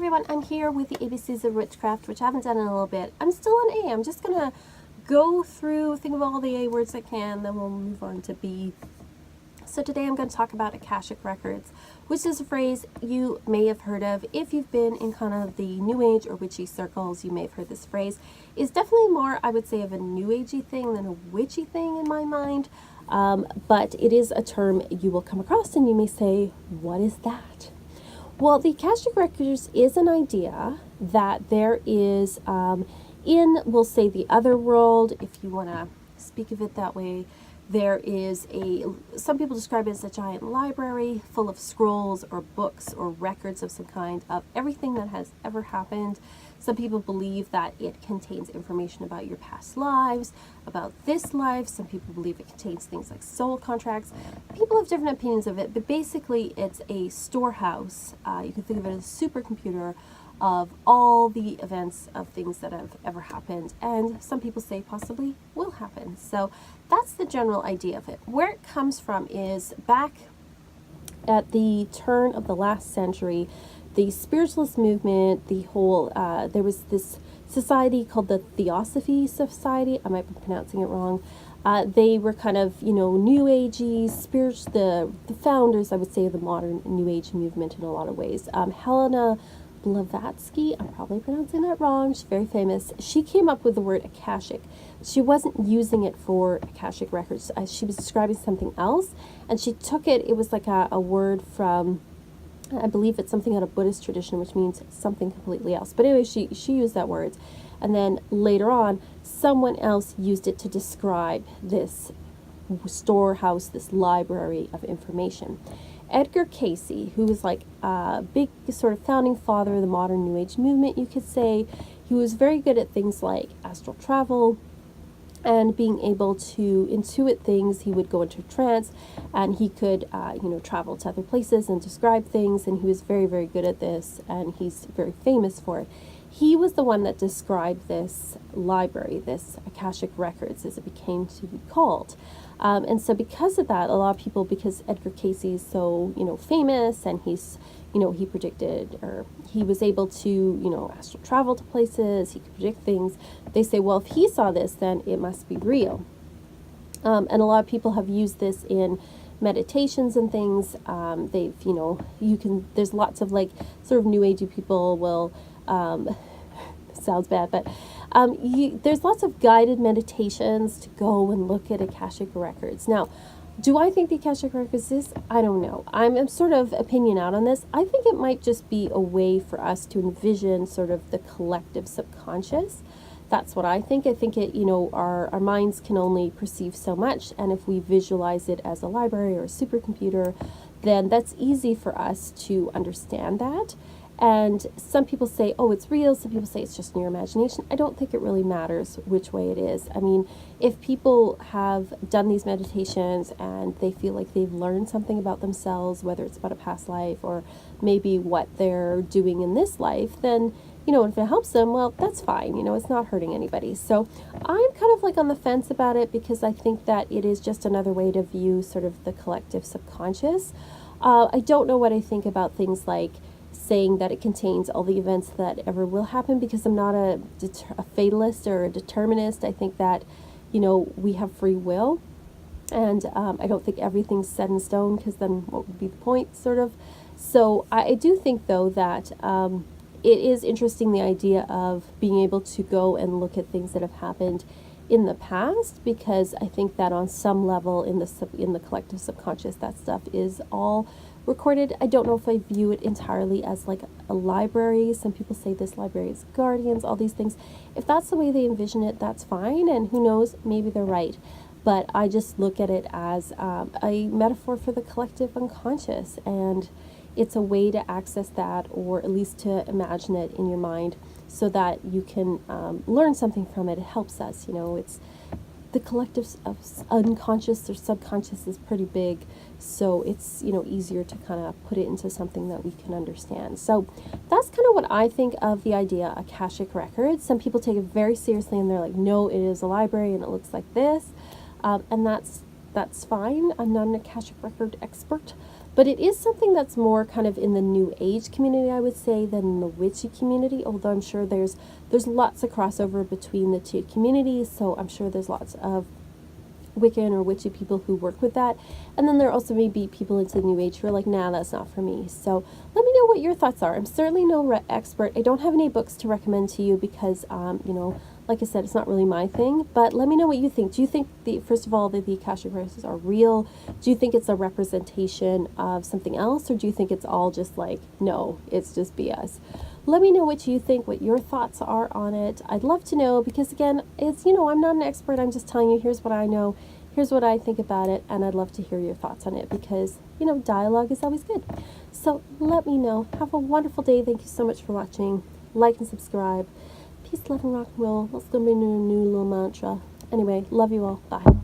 everyone, I'm here with the ABCs of Witchcraft, which I haven't done in a little bit. I'm still on A. I'm just going to go through, think of all the A words I can, then we'll move on to B. So today I'm going to talk about Akashic Records, which is a phrase you may have heard of. If you've been in kind of the New Age or witchy circles, you may have heard this phrase. It's definitely more, I would say, of a New Agey thing than a witchy thing in my mind. But it is a term you will come across and you may say, what is that? Well, the Akashic Records is an idea that there is in, we'll say, the other world, if you want to speak of it that way. There is some people describe it as a giant library full of scrolls or books or records of some kind of everything that has ever happened. Some people believe that it contains information about your past lives, about this life. Some people believe it contains things like soul contracts. People have different opinions of it, but basically it's a storehouse. You can think of it as a supercomputer of all the events of things that have ever happened, and some people say possibly will happen. So that's the general idea of it. Where it comes from is back at the turn of the last century, the spiritualist movement, the whole, there was this society called the Theosophy Society. I might be pronouncing it wrong. They were kind of, New Agey, spiritual, the founders, I would say, of the modern New Age movement in a lot of ways. Helena Blavatsky, I'm probably pronouncing that wrong, she's very famous. She came up with the word Akashic. She wasn't using it for Akashic Records. She was describing something else, and she took it, it was like a word from, I believe it's something out of Buddhist tradition, which means something completely else. But anyway, she used that word. And then later on, someone else used it to describe this storehouse, this library of information. Edgar Cayce, who was like a big sort of founding father of the modern New Age movement, you could say, he was very good at things like astral travel and being able to intuit things. He would go into trance and he could, travel to other places and describe things, and he was very, very good at this, and he's very famous for it. He was the one that described this library, this Akashic Records, as it became to be called. And so because of that, a lot of people, because Edgar Cayce is so, famous, and he's, he predicted, or he was able to, astral travel to places, he could predict things. They say, well, if he saw this, then it must be real. And a lot of people have used this in meditations and things. They've, there's lots of like sort of New Agey people will, sounds bad, but there's lots of guided meditations to go and look at Akashic Records. Now, do I think the Akashic Records is? I don't know. I'm sort of opinion out on this. I think it might just be a way for us to envision sort of the collective subconscious. That's what I think. I think it, our minds can only perceive so much, and if we visualize it as a library or a supercomputer, then that's easy for us to understand that. And some people say, oh, it's real. Some people say it's just in your imagination. I don't think it really matters which way it is. I mean, if people have done these meditations and they feel like they've learned something about themselves, whether it's about a past life or maybe what they're doing in this life, then, if it helps them, well, that's fine. It's not hurting anybody. So I'm kind of like on the fence about it, because I think that it is just another way to view sort of the collective subconscious. I don't know what I think about things like saying that it contains all the events that ever will happen, because I'm not a fatalist or a determinist. I think that, we have free will, and I don't think everything's set in stone, because then what would be the point, sort of. So I do think, though, that it is interesting, the idea of being able to go and look at things that have happened in the past, because I think that on some level in the collective subconscious, that stuff is all recorded. I don't know if I view it entirely as like a library. Some people say this library is guardians, all these things. If that's the way they envision it, that's fine, and who knows, maybe they're right. But I just look at it as a metaphor for the collective unconscious, and it's a way to access that, or at least to imagine it in your mind so that you can learn something from it. It helps us, it's the collective unconscious or subconscious is pretty big, so it's easier to kind of put it into something that we can understand. So that's kind of what I think of the idea Akashic Records. Some people take it very seriously and they're like, no, it is a library and it looks like this, and that's that's fine. I'm not an Akashic record expert, but it is something that's more kind of in the New Age community, I would say, than the witchy community, although I'm sure there's lots of crossover between the two communities, so I'm sure there's lots of Wiccan or witchy people who work with that. And then there also may be people into the New Age who are like, nah, that's not for me. So let me know what your thoughts are. I'm certainly no expert. I don't have any books to recommend to you because, you know, like I said, it's not really my thing. But let me know what you think. Do you think, first of all, that the Akashic records are real? Do you think it's a representation of something else? Or do you think it's all just like, no, it's just BS? Let me know what you think, what your thoughts are on it. I'd love to know because, again, it's, you know, I'm not an expert. I'm just telling you, here's what I know. Here's what I think about it. And I'd love to hear your thoughts on it because, you know, dialogue is always good. So let me know. Have a wonderful day. Thank you so much for watching. Like and subscribe. Peace, love, and rock and roll. Let's go into a new little mantra. Anyway, love you all. Bye.